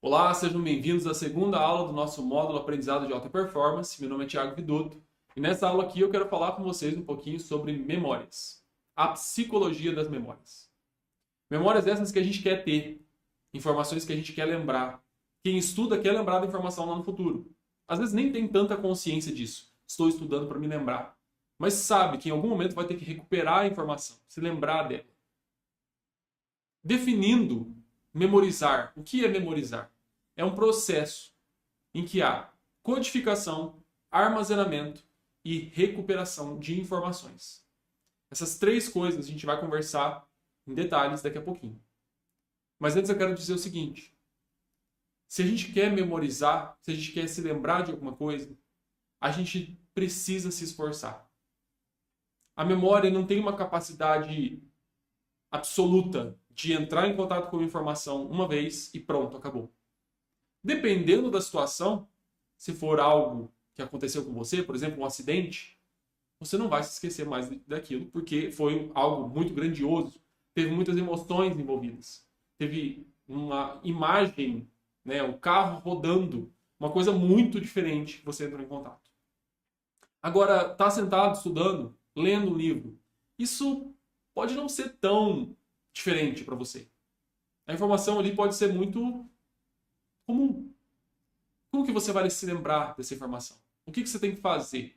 Olá, sejam bem-vindos à segunda aula do nosso módulo Aprendizado de Alta Performance. Meu nome é Thiago Vidotto e nessa aula aqui eu quero falar com vocês um pouquinho sobre memórias, a psicologia das memórias. Memórias essas que a gente quer ter, informações que a gente quer lembrar. Quem estuda quer lembrar da informação lá no futuro. Às vezes nem tem tanta consciência disso. Estou estudando para me lembrar. Mas sabe que em algum momento vai ter que recuperar a informação, se lembrar dela. Definindo memorizar. O que é memorizar? É um processo em que há codificação, armazenamento e recuperação de informações. Essas três coisas a gente vai conversar em detalhes daqui a pouquinho. Mas antes eu quero dizer o seguinte: se a gente quer memorizar, se a gente quer se lembrar de alguma coisa, a gente precisa se esforçar. A memória não tem uma capacidade absoluta de entrar em contato com a informação uma vez e pronto, acabou. Dependendo da situação, se for algo que aconteceu com você, por exemplo, um acidente, você não vai se esquecer mais daquilo, porque foi algo muito grandioso, teve muitas emoções envolvidas, teve uma imagem, né, o carro rodando, uma coisa muito diferente que você entrou em contato. Agora, tá sentado estudando, lendo um livro, isso pode não ser tão diferente para você. A informação ali pode ser muito comum. Como que você vai se lembrar dessa informação? O que você tem que fazer?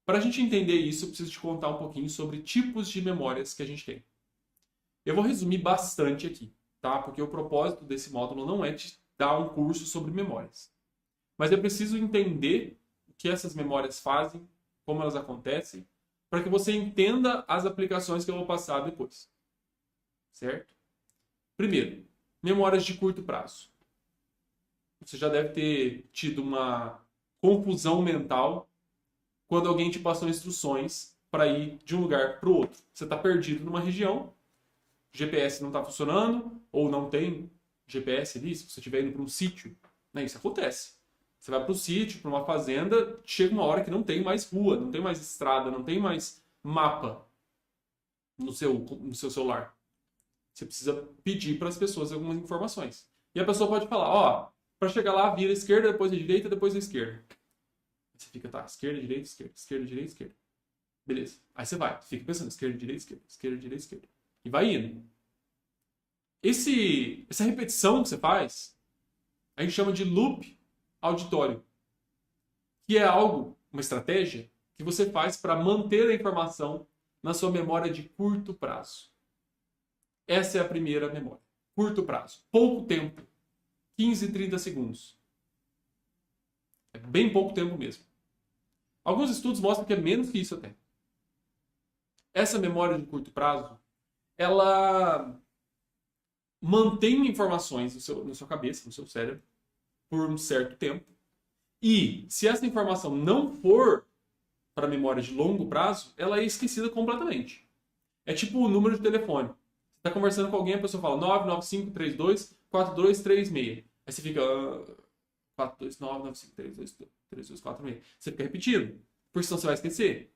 Para a gente entender isso, eu preciso te contar um pouquinho sobre tipos de memórias que a gente tem. Eu vou resumir bastante aqui, tá? Porque o propósito desse módulo não é te dar um curso sobre memórias. Mas eu preciso entender o que essas memórias fazem, como elas acontecem, para que você entenda as aplicações que eu vou passar depois. Certo? Primeiro, memórias de curto prazo. Você já deve ter tido uma confusão mental quando alguém te passou instruções para ir de um lugar para o outro. Você está perdido numa região, o GPS não está funcionando, ou não tem GPS ali, se você estiver indo para um sítio, né? Isso acontece. Você vai para o sítio, para uma fazenda, chega uma hora que não tem mais rua, não tem mais estrada, não tem mais mapa no seu celular. Você precisa pedir para as pessoas algumas informações. E a pessoa pode falar, ó, para chegar lá, vira a esquerda, depois a direita, depois a esquerda. Você fica, tá, esquerda, direita, esquerda, esquerda, direita, esquerda. Beleza. Aí você vai, fica pensando, esquerda, direita, esquerda, esquerda, direita, esquerda. E vai indo. Essa repetição que você faz, a gente chama de loop auditório. Que é algo, uma estratégia, que você faz para manter a informação na sua memória de curto prazo. Essa é a primeira memória. Curto prazo. Pouco tempo. 15, 30 segundos. É bem pouco tempo mesmo. Alguns estudos mostram que é menos que isso até. Essa memória de curto prazo, ela mantém informações na sua cabeça, no seu cérebro, por um certo tempo. E se essa informação não for para a memória de longo prazo, ela é esquecida completamente. É tipo o número de telefone. Você está conversando com alguém, a pessoa fala 995324236. Aí você fica 42995324246. Você fica repetindo, porque senão você vai esquecer.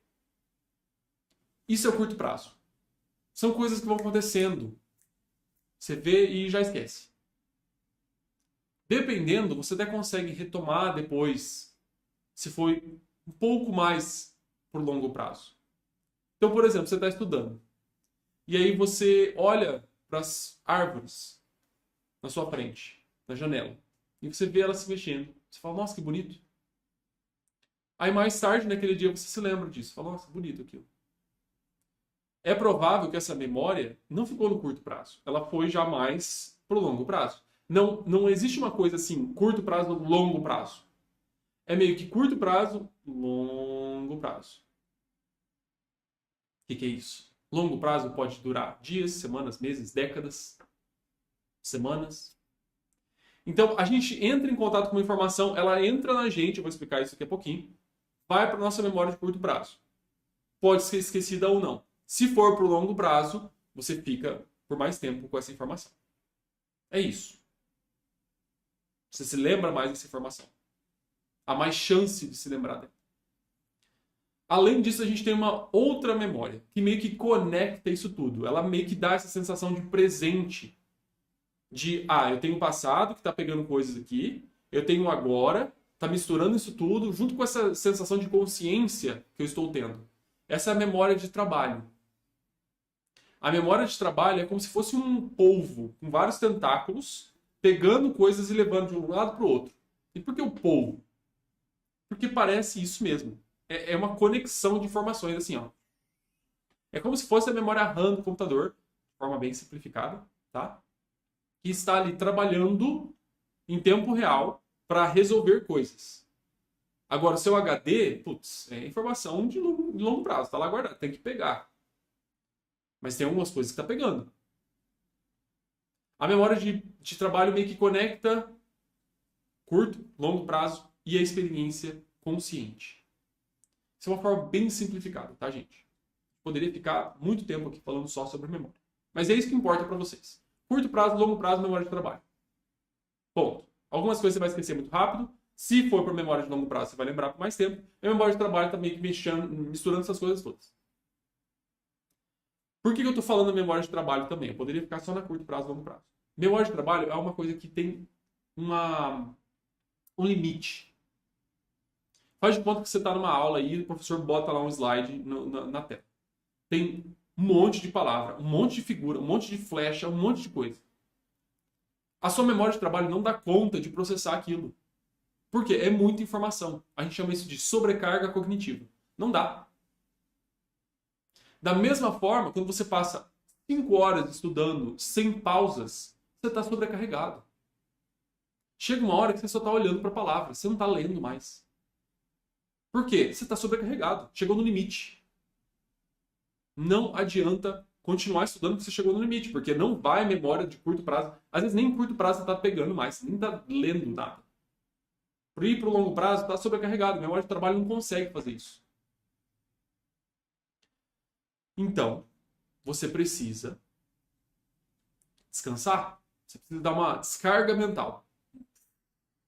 Isso é o curto prazo. São coisas que vão acontecendo. Você vê e já esquece. Dependendo, você até consegue retomar depois, se foi um pouco mais por longo prazo. Então, por exemplo, você está estudando. E aí você olha para as árvores na sua frente, na janela. E você vê elas se mexendo. Você fala, nossa, que bonito. Aí mais tarde, naquele dia, você se lembra disso. Fala, nossa, bonito aquilo. É provável que essa memória não ficou no curto prazo. Ela foi já mais pro longo prazo. Não existe uma coisa assim, curto prazo, longo prazo. É meio que curto prazo, longo prazo. O que é isso? Longo prazo pode durar dias, semanas, meses, décadas, semanas. Então, a gente entra em contato com uma informação, ela entra na gente, eu vou explicar isso daqui a pouquinho, vai para nossa memória de curto prazo. Pode ser esquecida ou não. Se for para o longo prazo, você fica por mais tempo com essa informação. É isso. Você se lembra mais dessa informação. Há mais chance de se lembrar dela. Além disso, a gente tem uma outra memória que meio que conecta isso tudo. Ela meio que dá essa sensação de presente. eu tenho o passado que está pegando coisas aqui, eu tenho o agora, está misturando isso tudo, junto com essa sensação de consciência que eu estou tendo. Essa é a memória de trabalho. A memória de trabalho é como se fosse um polvo com vários tentáculos, pegando coisas e levando de um lado para o outro. E por que o polvo? Porque parece isso mesmo. É uma conexão de informações, assim, ó. É como se fosse a memória RAM do computador, de forma bem simplificada, tá? Que está ali trabalhando em tempo real para resolver coisas. Agora, o seu HD, putz, é informação de longo prazo, está lá guardado, tem que pegar. Mas tem algumas coisas que está pegando. A memória de trabalho meio que conecta curto, longo prazo e a experiência consciente. Isso é uma forma bem simplificada, tá, gente? Poderia ficar muito tempo aqui falando só sobre memória. Mas é isso que importa para vocês. Curto prazo, longo prazo, memória de trabalho. Ponto. Algumas coisas você vai esquecer muito rápido. Se for para memória de longo prazo, você vai lembrar por mais tempo. E a memória de trabalho está meio que misturando essas coisas todas. Por que eu estou falando memória de trabalho também? Eu poderia ficar só na curto prazo e longo prazo. Memória de trabalho é uma coisa que tem um limite. Faz de conta que você está numa aula e o professor bota lá um slide na tela. Tem um monte de palavra, um monte de figura, um monte de flecha, um monte de coisa. A sua memória de trabalho não dá conta de processar aquilo. Por quê? É muita informação. A gente chama isso de sobrecarga cognitiva. Não dá. Da mesma forma, quando você passa 5 horas estudando sem pausas, você está sobrecarregado. Chega uma hora que você só está olhando para a palavra, você não está lendo mais. Por quê? Você está sobrecarregado, chegou no limite. Não adianta continuar estudando porque você chegou no limite, porque não vai memória de curto prazo. Às vezes nem em curto prazo você está pegando mais, você nem está lendo nada. Por ir para o longo prazo, está sobrecarregado. A memória de trabalho não consegue fazer isso. Então, você precisa descansar. Você precisa dar uma descarga mental.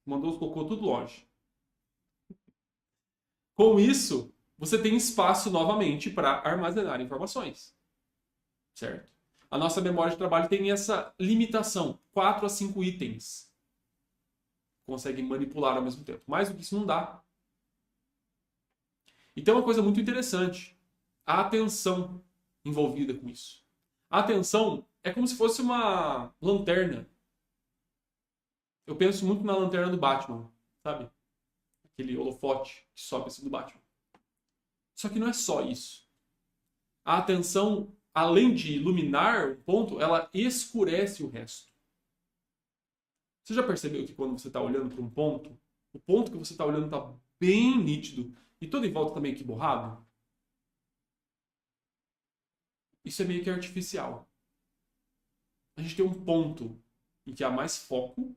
Mandou os cocô tudo longe. Com isso, você tem espaço novamente para armazenar informações. Certo? A nossa memória de trabalho tem essa limitação. 4 a 5 itens. Consegue manipular ao mesmo tempo. Mais do que isso não dá. E tem uma coisa muito interessante. A atenção envolvida com isso. A atenção é como se fosse uma lanterna. Eu penso muito na lanterna do Batman, sabe? Aquele holofote que sobe assim do Batman. Só que não é só isso. A atenção, além de iluminar um ponto, ela escurece o resto. Você já percebeu que quando você está olhando para um ponto, o ponto que você está olhando está bem nítido e todo em volta também aqui borrado? Isso é meio que artificial. A gente tem um ponto em que há mais foco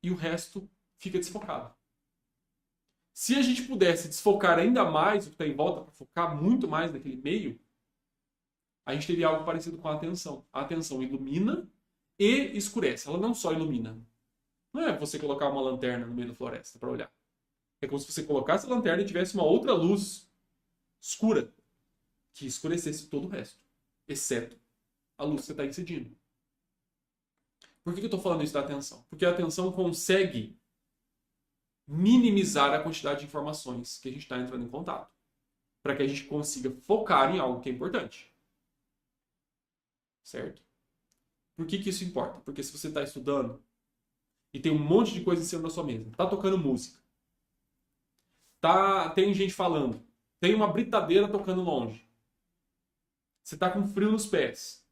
e o resto fica desfocado. Se a gente pudesse desfocar ainda mais o que está em volta para focar muito mais naquele meio, a gente teria algo parecido com a atenção. A atenção ilumina e escurece. Ela não só ilumina. Não é você colocar uma lanterna no meio da floresta para olhar. É como se você colocasse a lanterna e tivesse uma outra luz escura que escurecesse todo o resto, exceto a luz que você está incidindo. Por que eu estou falando isso da atenção? Porque a atenção consegue minimizar a quantidade de informações que a gente está entrando em contato, para que a gente consiga focar em algo que é importante. Certo? Por que isso importa? Porque se você está estudando e tem um monte de coisa em cima da sua mesa, está tocando música, tem gente falando, tem uma britadeira tocando longe, você está com frio nos pés,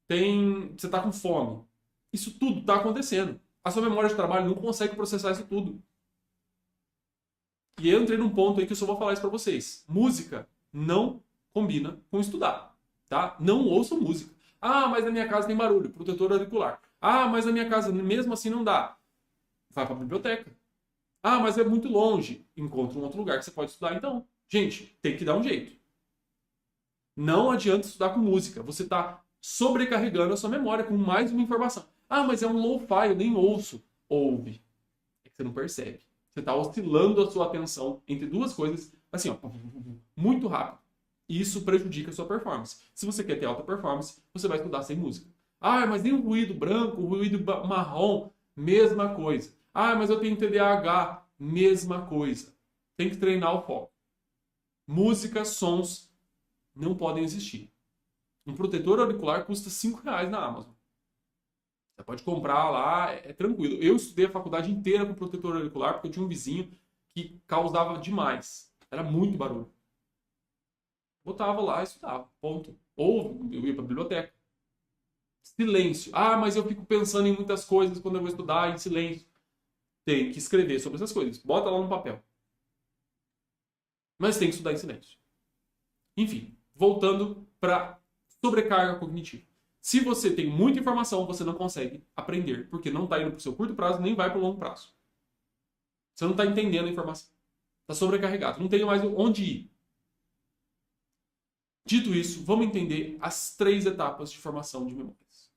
você está com fome, isso tudo está acontecendo. A sua memória de trabalho não consegue processar isso tudo. E eu entrei num ponto aí que eu só vou falar isso para vocês. Música não combina com estudar, tá? Não ouçam música. Ah, mas na minha casa tem barulho, protetor auricular. Ah, mas na minha casa mesmo assim não dá. Vai para a biblioteca. Ah, mas é muito longe. Encontra um outro lugar que você pode estudar então. Gente, tem que dar um jeito. Não adianta estudar com música. Você está sobrecarregando a sua memória com mais uma informação. Ah, mas é um lo-fi, eu nem ouço. Ouve. É que você não percebe. Você está oscilando a sua atenção entre duas coisas, assim, ó, muito rápido. E isso prejudica a sua performance. Se você quer ter alta performance, você vai estudar sem música. Ah, mas nem o ruído branco, o ruído marrom, mesma coisa. Ah, mas eu tenho TDAH, mesma coisa. Tem que treinar o foco. Música, sons não podem existir. Um protetor auricular custa R$ 5 na Amazon. Você pode comprar lá, é tranquilo. Eu estudei a faculdade inteira com protetor auricular porque eu tinha um vizinho que causava demais. Era muito barulho. Botava lá e estudava, ponto. Ou eu ia para a biblioteca. Silêncio. Ah, mas eu fico pensando em muitas coisas quando eu vou estudar em silêncio. Tem que escrever sobre essas coisas. Bota lá no papel. Mas tem que estudar em silêncio. Enfim, voltando para sobrecarga cognitiva. Se você tem muita informação, você não consegue aprender, porque não está indo para o seu curto prazo, nem vai para o longo prazo. Você não está entendendo a informação. Está sobrecarregado. Não tem mais onde ir. Dito isso, vamos entender as 3 etapas de formação de memórias.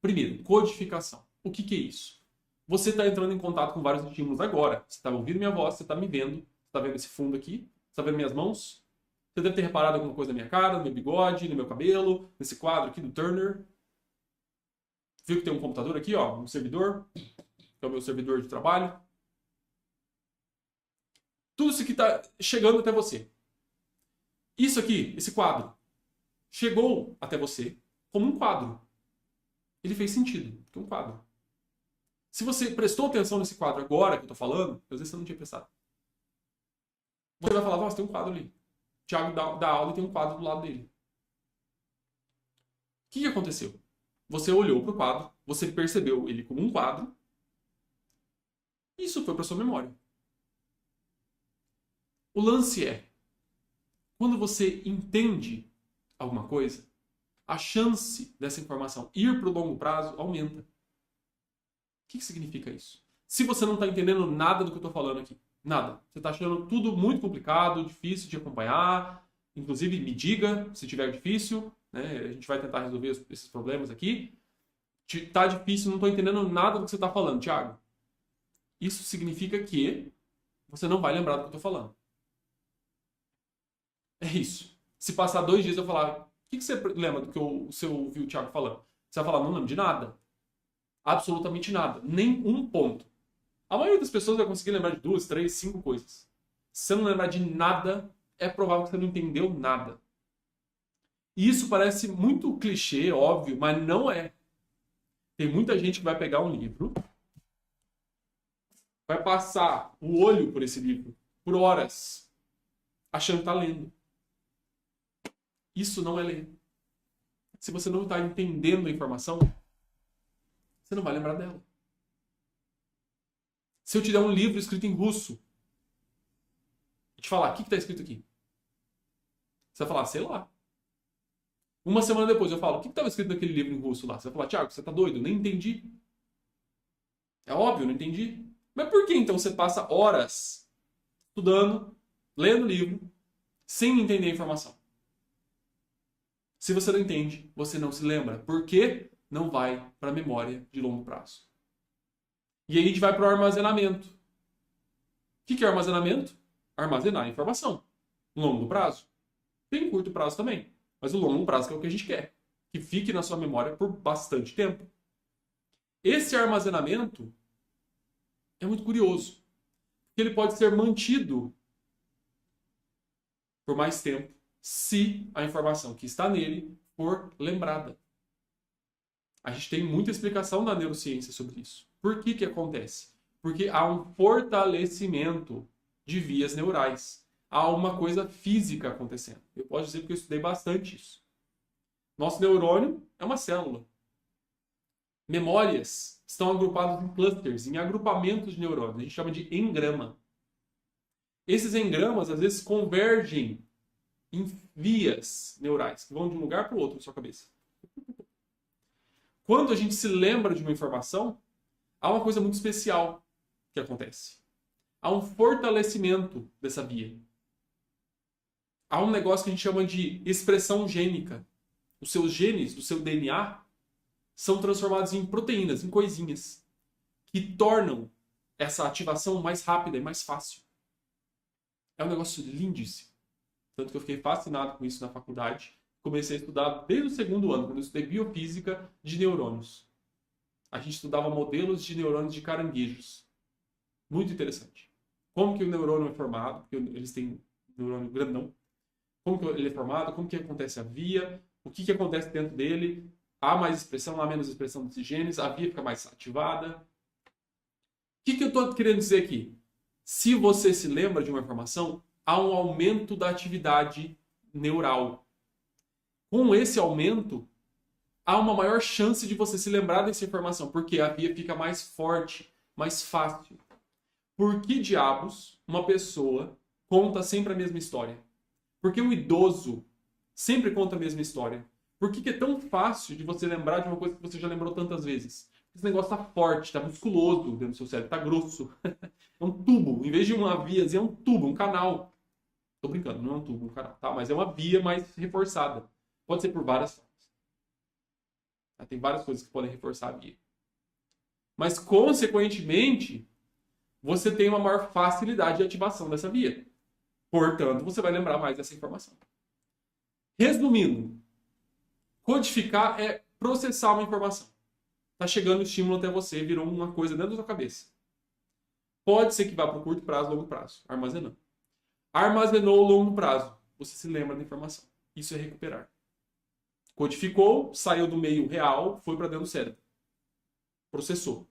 Primeiro, codificação. O que é isso? Você está entrando em contato com vários estímulos agora. Você está ouvindo minha voz, você está me vendo. Você está vendo esse fundo aqui? Você está vendo minhas mãos? Você deve ter reparado alguma coisa na minha cara, no meu bigode, no meu cabelo, nesse quadro aqui do Turner. Viu que tem um computador aqui, ó, um servidor, que é o meu servidor de trabalho. Tudo isso aqui está chegando até você. Isso aqui, esse quadro, chegou até você como um quadro. Ele fez sentido, porque é um quadro. Se você prestou atenção nesse quadro agora que eu estou falando, às vezes você não tinha prestado. Você vai falar, nossa, tem um quadro ali. O Thiago dá aula e tem um quadro do lado dele. O que aconteceu? Você olhou para o quadro, você percebeu ele como um quadro, e isso foi para sua memória. O lance é, quando você entende alguma coisa, a chance dessa informação ir para o longo prazo aumenta. O que significa isso? Se você não está entendendo nada do que eu estou falando aqui, nada. Você está achando tudo muito complicado, difícil de acompanhar. Inclusive, me diga se tiver difícil. Né? A gente vai tentar resolver esses problemas aqui. Tá difícil, não estou entendendo nada do que você está falando, Thiago. Isso significa que você não vai lembrar do que eu estou falando. É isso. Se passar 2 dias eu falar, o que você lembra do que você ouviu o Thiago falando? Você vai falar, não lembro de nada. Absolutamente nada. Nem um ponto. A maioria das pessoas vai conseguir lembrar de 2, 3, 5 coisas. Se você não lembrar de nada, é provável que você não entendeu nada. E isso parece muito clichê, óbvio, mas não é. Tem muita gente que vai pegar um livro, vai passar o olho por esse livro por horas, achando que está lendo. Isso não é ler. Se você não está entendendo a informação, você não vai lembrar dela. Se eu te der um livro escrito em russo e te falar, o que está escrito aqui? Você vai falar, sei lá. Uma semana depois eu falo, o que estava escrito naquele livro em russo lá? Você vai falar, Thiago, você está doido? Nem entendi. É óbvio, não entendi. Mas por que então você passa horas estudando, lendo o livro, sem entender a informação? Se você não entende, você não se lembra. Por quê? Não vai para a memória de longo prazo. E aí a gente vai para o armazenamento. O que é armazenamento? Armazenar informação. Longo prazo. Tem curto prazo também. Mas o longo prazo que é o que a gente quer. Que fique na sua memória por bastante tempo. Esse armazenamento é muito curioso. Porque ele pode ser mantido por mais tempo se a informação que está nele for lembrada. A gente tem muita explicação na neurociência sobre isso. Por que acontece? Porque há um fortalecimento de vias neurais. Há uma coisa física acontecendo. Eu posso dizer porque eu estudei bastante isso. Nosso neurônio é uma célula. Memórias estão agrupadas em clusters, em agrupamentos de neurônios. A gente chama de engrama. Esses engramas, às vezes, convergem em vias neurais, que vão de um lugar para o outro na sua cabeça. Quando a gente se lembra de uma informação, há uma coisa muito especial que acontece. Há um fortalecimento dessa via. Há um negócio que a gente chama de expressão gênica. Os seus genes, do seu DNA, são transformados em proteínas, em coisinhas, que tornam essa ativação mais rápida e mais fácil. É um negócio lindíssimo. Tanto que eu fiquei fascinado com isso na faculdade. comecei a estudar desde o segundo ano, quando eu estudei biofísica de neurônios. A gente estudava modelos de neurônios de caranguejos. Muito interessante. Como que o neurônio é formado, porque eles têm neurônio grandão. Como que ele é formado, como que acontece a via, o que acontece dentro dele. Há mais expressão, há menos expressão desses genes, a via fica mais ativada. O que eu estou querendo dizer aqui? Se você se lembra de uma informação, há um aumento da atividade neural. Com esse aumento, há uma maior chance de você se lembrar dessa informação, porque a via fica mais forte, mais fácil. Por que diabos uma pessoa conta sempre a mesma história? Porque o idoso sempre conta a mesma história. Por que é tão fácil de você lembrar de uma coisa que você já lembrou tantas vezes? Esse negócio tá forte, tá musculoso dentro do seu cérebro, tá grosso. É um tubo. Em vez de uma viazinha, é um tubo, um canal. Tô brincando, não é um tubo, um canal, tá? Mas é uma via mais reforçada. Pode ser por várias formas. Tem várias coisas que podem reforçar a via. Mas, consequentemente, você tem uma maior facilidade de ativação dessa via. Portanto, você vai lembrar mais dessa informação. Resumindo, codificar é processar uma informação. Está chegando o estímulo até você, virou uma coisa dentro da sua cabeça. Pode ser que vá para o curto prazo, longo prazo, armazenando. Armazenou longo prazo, você se lembra da informação. Isso é recuperar. Codificou, saiu do meio real, foi para dentro do cérebro. Processou.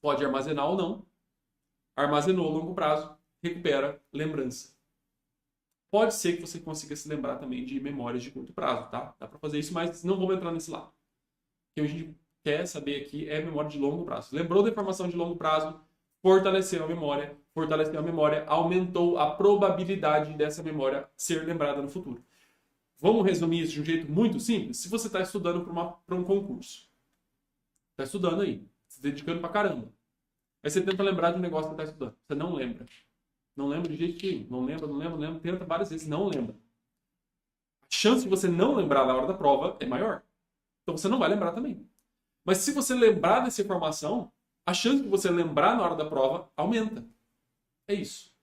Pode armazenar ou não. Armazenou a longo prazo, recupera lembrança. Pode ser que você consiga se lembrar também de memórias de curto prazo, tá? Dá para fazer isso, mas não vamos entrar nesse lado. O que a gente quer saber aqui é memória de longo prazo. Lembrou da informação de longo prazo, fortaleceu a memória, aumentou a probabilidade dessa memória ser lembrada no futuro. Vamos resumir isso de um jeito muito simples? Se você está estudando para um concurso, está estudando aí, se dedicando pra caramba. Aí você tenta lembrar de um negócio que você está estudando. Você não lembra. Não lembra de jeito nenhum. Não lembra. Tenta várias vezes, não lembra. A chance de você não lembrar na hora da prova é maior. Então você não vai lembrar também. Mas se você lembrar dessa informação, a chance de você lembrar na hora da prova aumenta. É isso.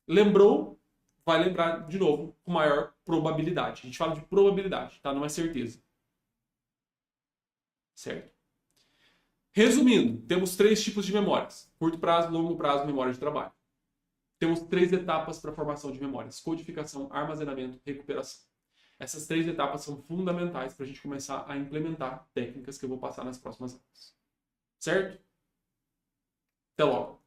Lembrou, vai lembrar de novo com maior probabilidade. A gente fala de probabilidade, tá? Não é certeza. Certo? Resumindo, temos 3 tipos de memórias. Curto prazo, longo prazo, memória de trabalho. Temos 3 etapas para a formação de memórias: codificação, armazenamento, recuperação. Essas 3 etapas são fundamentais para a gente começar a implementar técnicas que eu vou passar nas próximas aulas. Certo? Até logo!